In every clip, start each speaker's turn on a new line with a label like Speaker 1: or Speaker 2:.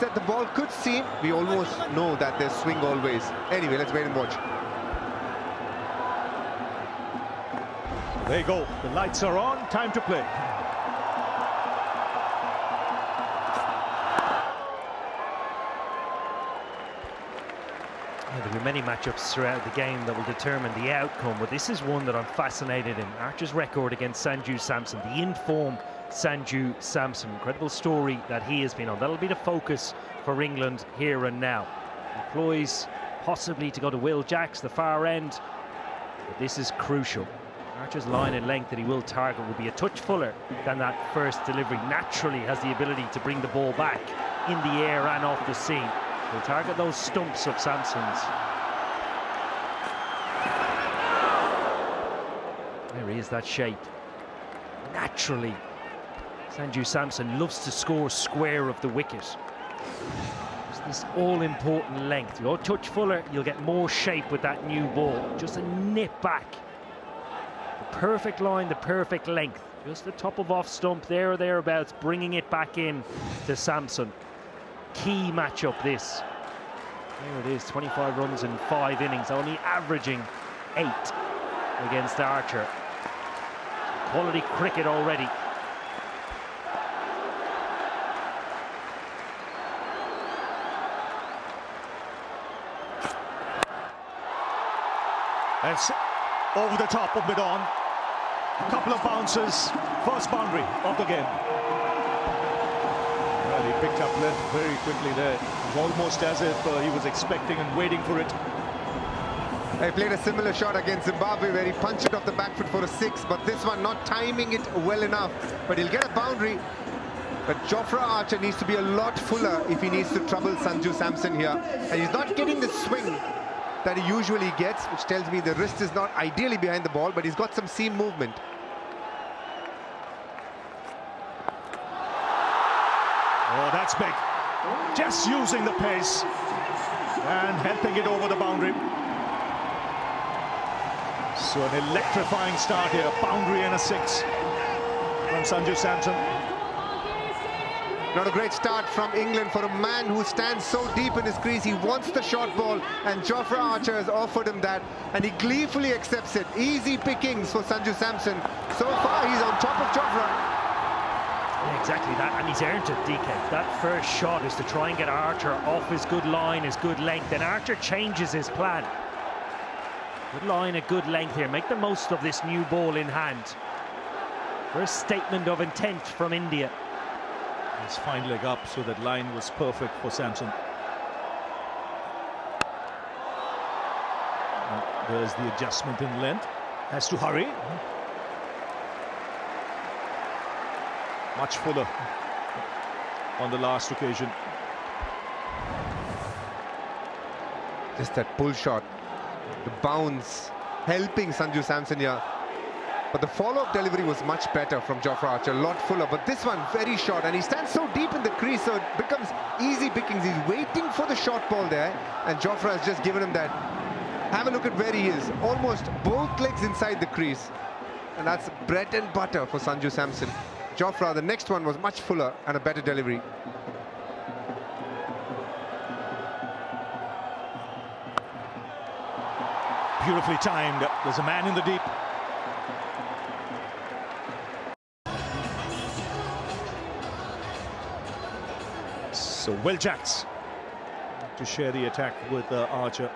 Speaker 1: That the ball could seem, we almost know that there's swing always. Anyway, let's wait and watch.
Speaker 2: There you go. The lights are on. Time to play.
Speaker 3: There'll be many matchups throughout the game that will determine the outcome, but this is one that I'm fascinated in. Archer's record against Sanju Samson, the in-form Sanju Samson. Incredible story that he has been on. That'll be the focus for England here and now. Employs possibly to go to Will Jacks, the far end, but this is crucial. Archer's line and length that he will target will be a touch fuller than that first delivery. Naturally has the ability to bring the ball back in the air and off the seam. He'll target those stumps of Samson's. There he is, that shape. Naturally, Sanju Samson loves to score square of the wicket. Just this all-important length. You go a touch fuller, you'll get more shape with that new ball. Just a nip back. The perfect line, the perfect length. Just the top of off stump, there or thereabouts, bringing it back in to Samson. Key matchup this. There it is, 25 runs in 5 innings, only averaging 8 against Archer. Quality cricket already.
Speaker 2: That's over the top of mid-on. A couple of bounces. First boundary of the game. Well, he picked up length very quickly there. Almost as if he was expecting and waiting for it.
Speaker 1: He played a similar shot against Zimbabwe where he punched it off the back foot for a 6, but this one not timing it well enough. But he'll get a boundary. But Jofra Archer needs to be a lot fuller if he needs to trouble Sanju Samson here. And he's not getting the swing that he usually gets, which tells me the wrist is not ideally behind the ball, but he's got some seam movement.
Speaker 2: Oh, that's big. Just using the pace and helping it over the boundary. So an electrifying start here, a boundary and a 6 from Sanju Samson.
Speaker 1: Not a great start from England for a man who stands so deep in his crease. He wants the short ball, and Jofra Archer has offered him that, and he gleefully accepts it. Easy pickings for Sanju Samson. So far, he's on top of Jofra.
Speaker 3: Yeah, exactly that, and he's earned it, DK. That first shot is to try and get Archer off his good line, his good length, and Archer changes his plan. Good line, a good length here. Make the most of this new ball in hand. First statement of intent from India.
Speaker 2: His fine leg up, so that line was perfect for Samson. And there's the adjustment in length. Has to hurry. Much fuller on the last occasion.
Speaker 1: Just that pull shot, the bounce, helping Sanju Samson here. But the follow-up delivery was much better from Jofra Archer, a lot fuller. But this one, very short, and he stands so deep in the crease, so it becomes easy pickings. He's waiting for the short ball there, and Jofra has just given him that. Have a look at where he is, almost both legs inside the crease. And that's bread and butter for Sanju Samson. Jofra, the next one was much fuller and a better delivery.
Speaker 2: Beautifully timed. There's a man in the deep. So Will Jacks to share the attack with Archer.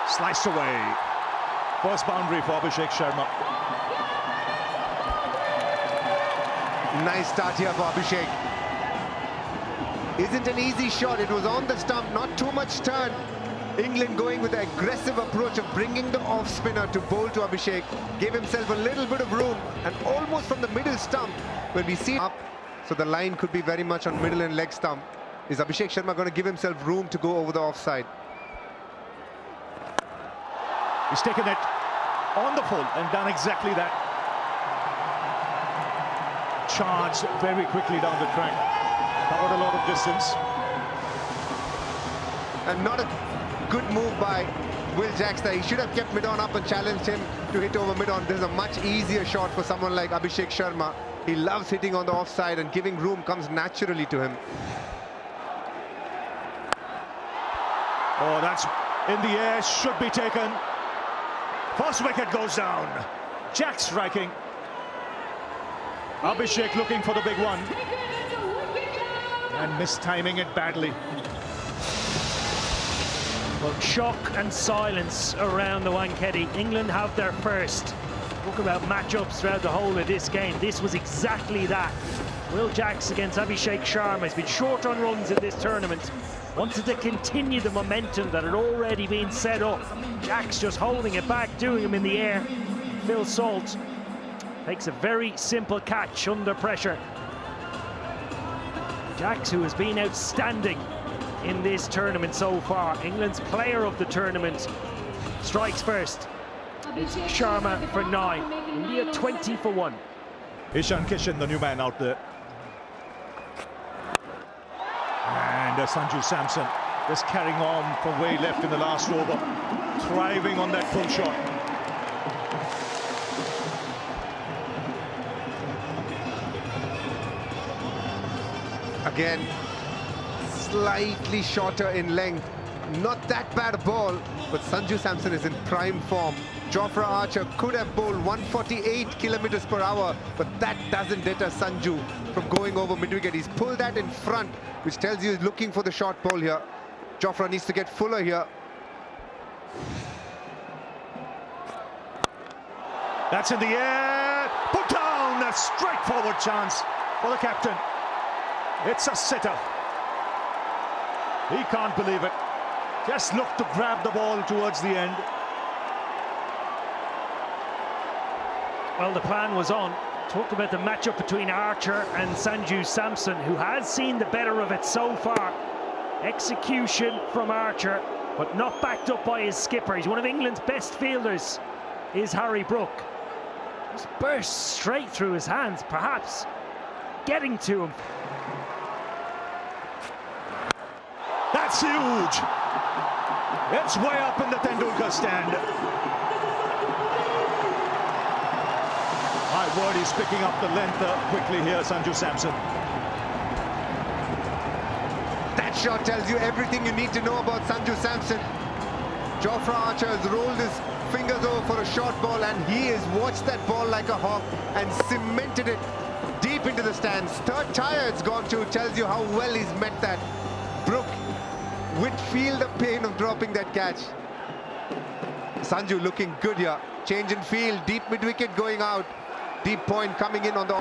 Speaker 2: Sliced away. First boundary for Abhishek Sharma.
Speaker 1: Nice start here for Abhishek. Isn't an easy shot. It was on the stump, not too much turn. England going with the aggressive approach of bringing the off spinner to bowl to Abhishek. Gave himself a little bit of room, and almost from the middle stump, when we see up, so the line could be very much on middle and leg stump. Is Abhishek Sharma going to give himself room to go over the offside?
Speaker 2: He's taken it on the full and done exactly that. Charged very quickly down the track. Covered a lot of distance.
Speaker 1: And not a good move by Will Jacks there. He should have kept mid-on up and challenged him to hit over mid-on. This is a much easier shot for someone like Abhishek Sharma. He loves hitting on the offside, and giving room comes naturally to him.
Speaker 2: Oh, that's in the air, should be taken. First wicket goes down. Jack striking. Abhishek looking for the big one. And mistiming it badly.
Speaker 3: Well, shock and silence around the Wankhede. England have their first. Talk about matchups throughout the whole of this game. This was exactly that. Will Jacks against Abhishek Sharma. He's been short on runs in this tournament. Wanted to continue the momentum that had already been set up. Jacks just holding it back, doing him in the air. Phil Salt takes a very simple catch under pressure. Jacks, who has been outstanding in this tournament so far, England's player of the tournament, strikes first. It's Sharma for 9. India 20 for 1.
Speaker 2: Ishan Kishan, the new man out there. And Sanju Samson just carrying on from where he left in the last over, thriving on that pull shot.
Speaker 1: Again, slightly shorter in length. Not that bad a ball, but Sanju Samson is in prime form. Jofra Archer could have bowled 148 kilometers per hour, but that doesn't deter Sanju from going over mid-wicket. He's pulled that in front, which tells you he's looking for the short ball here. Jofra needs to get fuller here.
Speaker 2: That's in the air, put down, a straightforward chance for the captain. It's a sitter. He can't believe it. Just looked to grab the ball towards the end.
Speaker 3: Well, the plan was on. Talk about the matchup between Archer and Sanju Samson, who has seen the better of it so far. Execution from Archer, but not backed up by his skipper. He's one of England's best fielders, is Harry Brook. Just burst straight through his hands, perhaps getting to him.
Speaker 2: That's huge. It's way up in the Tendulkar stand. My word, he's picking up the length quickly here, Sanju Samson.
Speaker 1: That shot tells you everything you need to know about Sanju Samson. Jofra Archer has rolled his fingers over for a short ball, and he has watched that ball like a hawk and cemented it deep into the stands. Third tire it's gone to, tells you how well he's met that. Brook would feel the pain of dropping that catch. Sanju looking good here. Change in field, deep mid-wicket going out. Deep point coming in on the...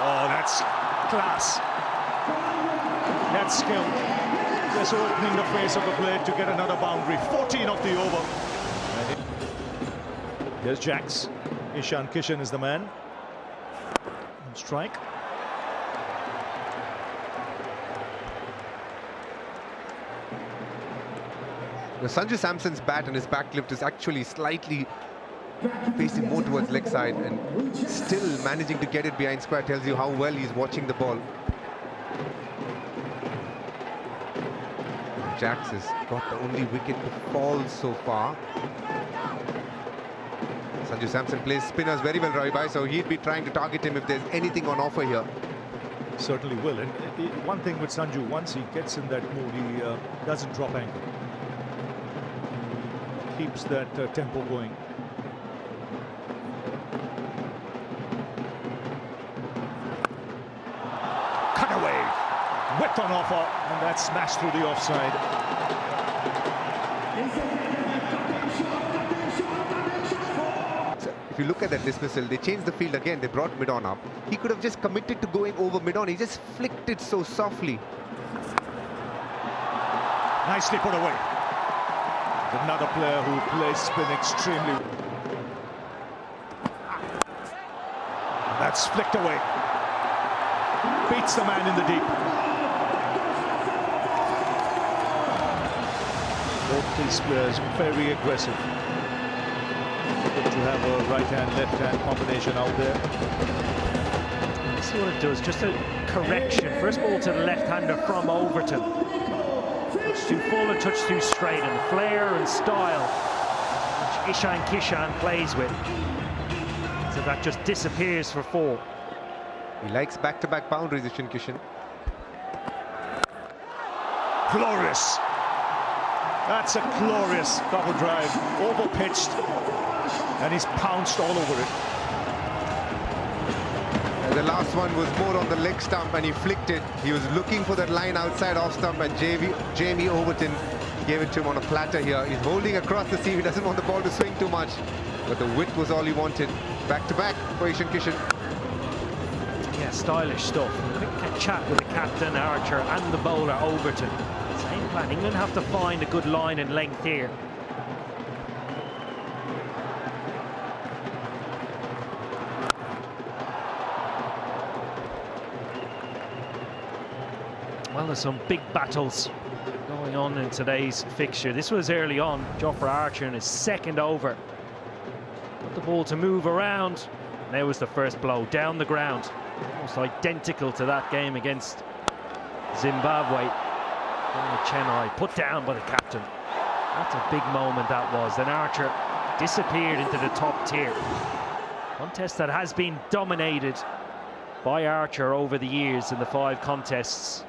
Speaker 2: Oh, that's class. That skill. Just opening the face of the blade to get another boundary. 14 of the over. Here's Jacks. Ishan Kishan is the man. Strike.
Speaker 1: Sanju Samson's bat and his back lift is actually slightly facing more towards leg side, and still managing to get it behind square tells you how well he's watching the ball. Jacks has got the only wicket to fall so far. Sanju Samson plays spinners very well, Roy Bhai, so he'd be trying to target him if there's anything on offer here.
Speaker 2: Certainly will. And one thing with Sanju, once he gets in that mood, he doesn't drop angle. He keeps that tempo going. Cut away. Width on offer, and that's smashed through the offside.
Speaker 1: If you look at that dismissal, they changed the field again. They brought mid-on up. He could have just committed to going over mid-on. He just flicked it so softly.
Speaker 2: Nicely put away. Another player who plays spin extremely. That's flicked away. Beats the man in the deep. Both these players very aggressive. Good to have a right-hand, left-hand combination out there.
Speaker 3: This is what it does, just a correction. First ball to the left-hander from Overton. Touch too full, a touch too straight, and flair and style. Ishan Kishan plays with. So that just disappears for 4.
Speaker 1: He likes back-to-back boundaries, Ishan Kishan.
Speaker 2: Glorious. That's a glorious double drive, over-pitched, and he's pounced all over it.
Speaker 1: And the last one was more on the leg stump and he flicked it. He was looking for that line outside off stump, and Jamie Overton gave it to him on a platter here. He's holding across the seam. He doesn't want the ball to swing too much, but the width was all he wanted. Back-to-back for Ishan Kishan.
Speaker 3: Yeah, stylish stuff. Quick chat with the captain, Archer, and the bowler, Overton. Same plan. England have to find a good line and length here. Well, there's some big battles going on in today's fixture. This was early on. Jofra Archer in his second over. Got the ball to move around. And there was the first blow down the ground. Almost identical to that game against Zimbabwe. Chennai put down by the captain. That's a big moment that was. Then Archer disappeared into the top tier. Contest that has been dominated by Archer over the years in the 5 contests.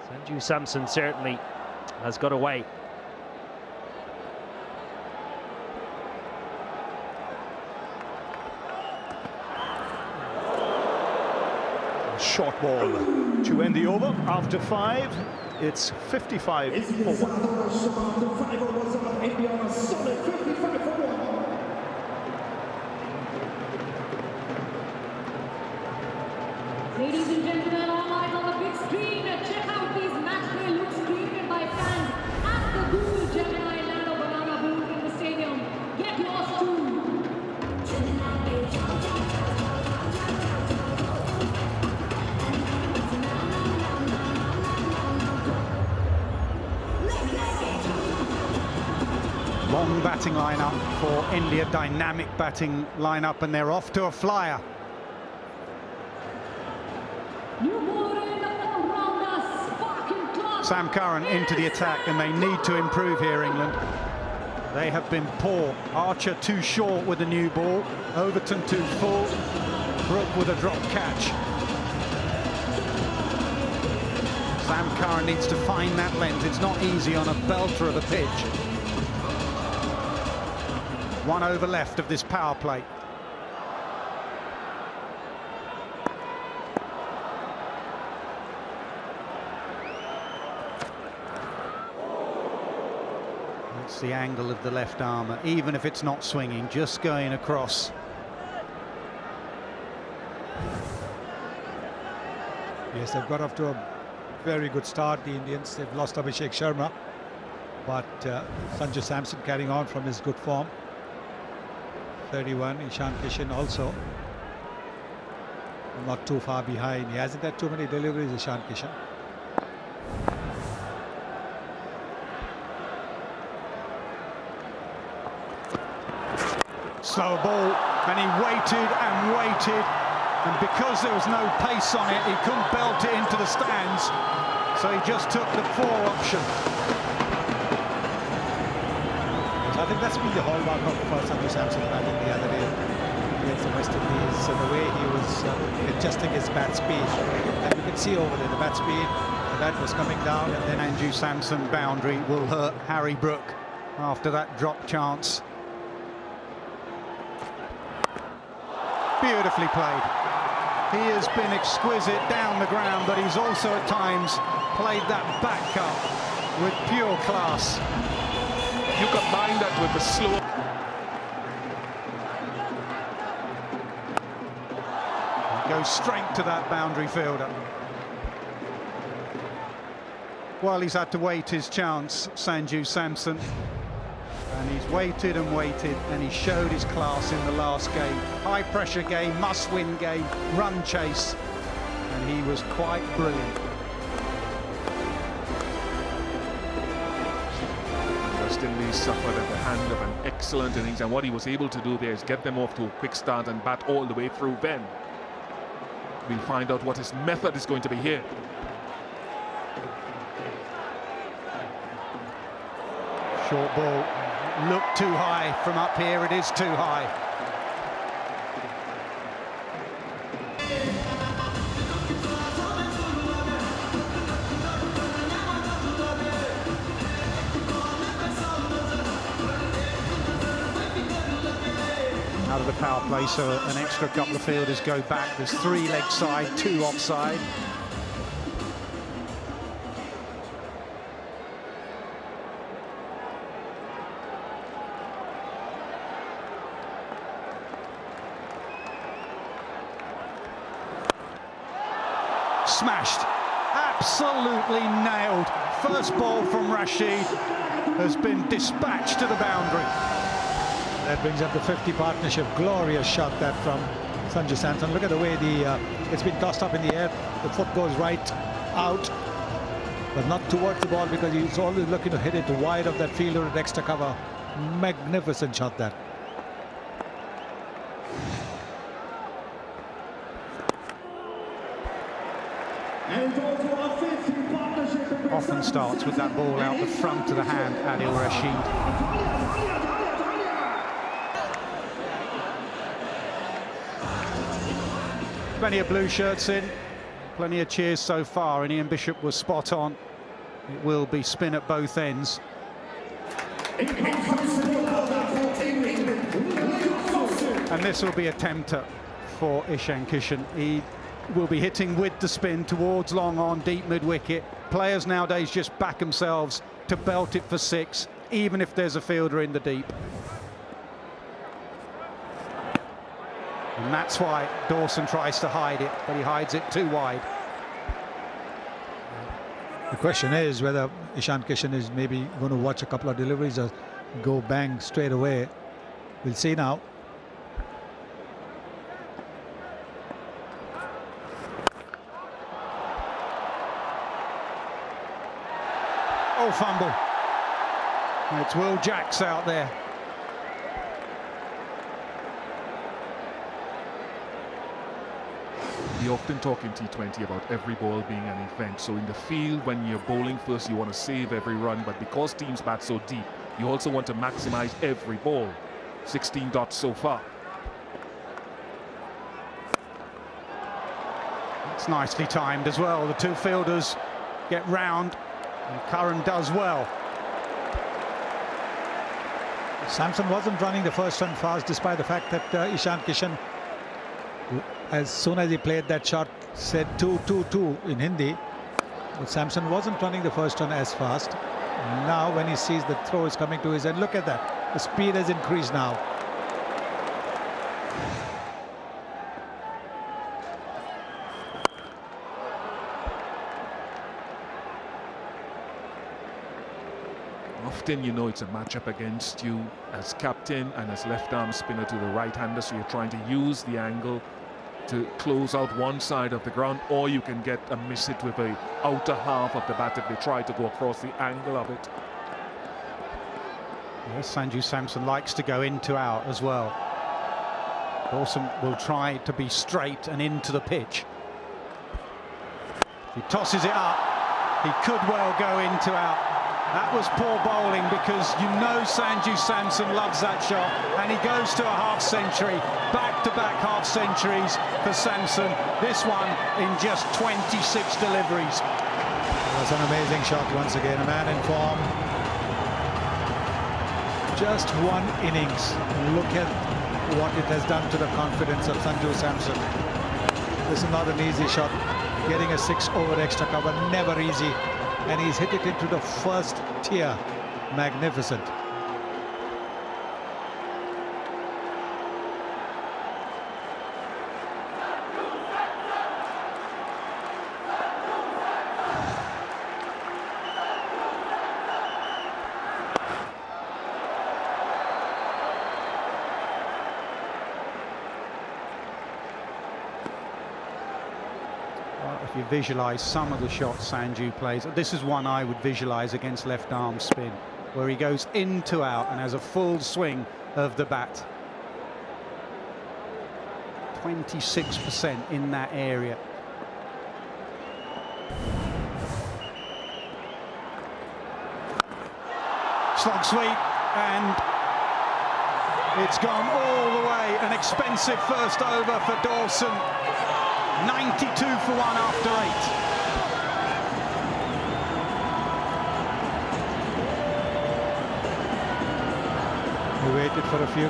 Speaker 3: Sanju Samson certainly has got away.
Speaker 2: Short ball to end the over after 5. It's 55 for 1.
Speaker 4: Ladies and gentlemen, all eyes on the big screen. Check out these match play looks created by fans at the Google Gemini Nano Banana booth in the stadium. Get yours too.
Speaker 5: Long batting lineup for India, dynamic batting lineup, and they're off to a flyer. Sam Curran into the attack, and they need to improve here, England. They have been poor. Archer too short with the new ball, Overton too full, Brook with a drop catch. Sam Curran needs to find that length. It's not easy on a belter of a pitch. 1 over left of this power play. That's the angle of the left armour, even if it's not swinging, just going across.
Speaker 6: Yes, they've got off to a very good start, the Indians. They've lost Abhishek Sharma, but Sanju Samson carrying on from his good form. 31, Ishan Kishan also not too far behind. He hasn't had too many deliveries, Ishan Kishan.
Speaker 5: Slow ball, and he waited and waited, and because there was no pace on it, he couldn't belt it into the stands, so he just took the 4 option.
Speaker 6: So I think that's been the hallmark of Sanju Samson batting the other day against the West Indies. So the way he was adjusting his bat speed, and you can see over there the bat speed, the bat was coming down, and then
Speaker 5: Sanju Samson boundary will hurt Harry Brook after that drop chance. Beautifully played. He has been exquisite down the ground, but he's also at times played that back cut with pure class.
Speaker 7: You combine that with the slow.
Speaker 5: He goes straight to that boundary fielder. Well, he's had to wait his chance, Sanju Samson. And he's waited and waited, and he showed his class in the last game. High pressure game, must win game, run chase, and he was quite brilliant.
Speaker 7: West Indies suffered at the hand of an excellent innings, and what he was able to do there is get them off to a quick start and bat all the way through. Then we'll find out what his method is going to be here.
Speaker 5: Short ball, look too high from up here. It is too high. Out of the power play, so an extra couple of fielders go back. There's 3 leg side, 2 offside. Smashed, absolutely nailed. First ball from Rashid has been dispatched to the boundary.
Speaker 6: That brings up the 50 partnership. Glorious shot that from Sanju Samson. Look at the way it's been tossed up in the air. The foot goes right out, but not towards the ball because he's always looking to hit it wide of that fielder at extra cover. Magnificent shot that.
Speaker 5: Often starts with that ball out the front of the hand, Adil Rashid. Plenty of blue shirts in, plenty of cheers so far, and Ian Bishop was spot on. It will be spin at both ends. And this will be a tempter for Ishan Kishan. He will be hitting with the spin towards long on, deep mid-wicket. Players nowadays just back themselves to belt it for 6, even if there's a fielder in the deep. And that's why Dawson tries to hide it, but he hides it too wide.
Speaker 6: The question is whether Ishan Kishan is maybe going to watch a couple of deliveries or go bang straight away. We'll see now.
Speaker 5: Oh, fumble. It's Will Jacks out there.
Speaker 7: We often talk in T20 about every ball being an event. So in the field, when you're bowling first, you want to save every run. But because teams bat so deep, you also want to maximize every ball. 16 dots so far.
Speaker 5: It's nicely timed as well. The 2 fielders get round, and Curran does well.
Speaker 6: Samson wasn't running the first run fast, despite the fact that Ishan Kishan, as soon as he played that shot, said 2-2-2 in Hindi. But Samson wasn't running the first run as fast. Now when he sees the throw is coming to his end, look at that. The speed has increased now.
Speaker 7: Often, you know, it's a matchup against you as captain and as left-arm spinner to the right-hander, so you're trying to use the angle to close out one side of the ground, or you can get a miss hit with the outer half of the bat if they try to go across the angle of it.
Speaker 5: Yes, Sanju Samson likes to go into out as well. Dawson will try to be straight and into the pitch. If he tosses it up, he could well go into out. That was poor bowling, because you know Sanju Samson loves that shot, and he goes to a half-century, back-to-back half-centuries for Samson. This one in just 26 deliveries.
Speaker 6: That's an amazing shot once again. A man in form. Just one innings. Look at what it has done to the confidence of Sanju Samson. This is not an easy shot. Getting a 6 over extra cover, never easy. And he's hit it into the first tier. Magnificent.
Speaker 5: If you visualise some of the shots Sanju plays, this is one I would visualise against left arm spin, where he goes into out and has a full swing of the bat. 26% in that area. Slog sweep, and it's gone all the way. An expensive first over for Dawson. 92 for 1 after 8.
Speaker 6: He waited for a few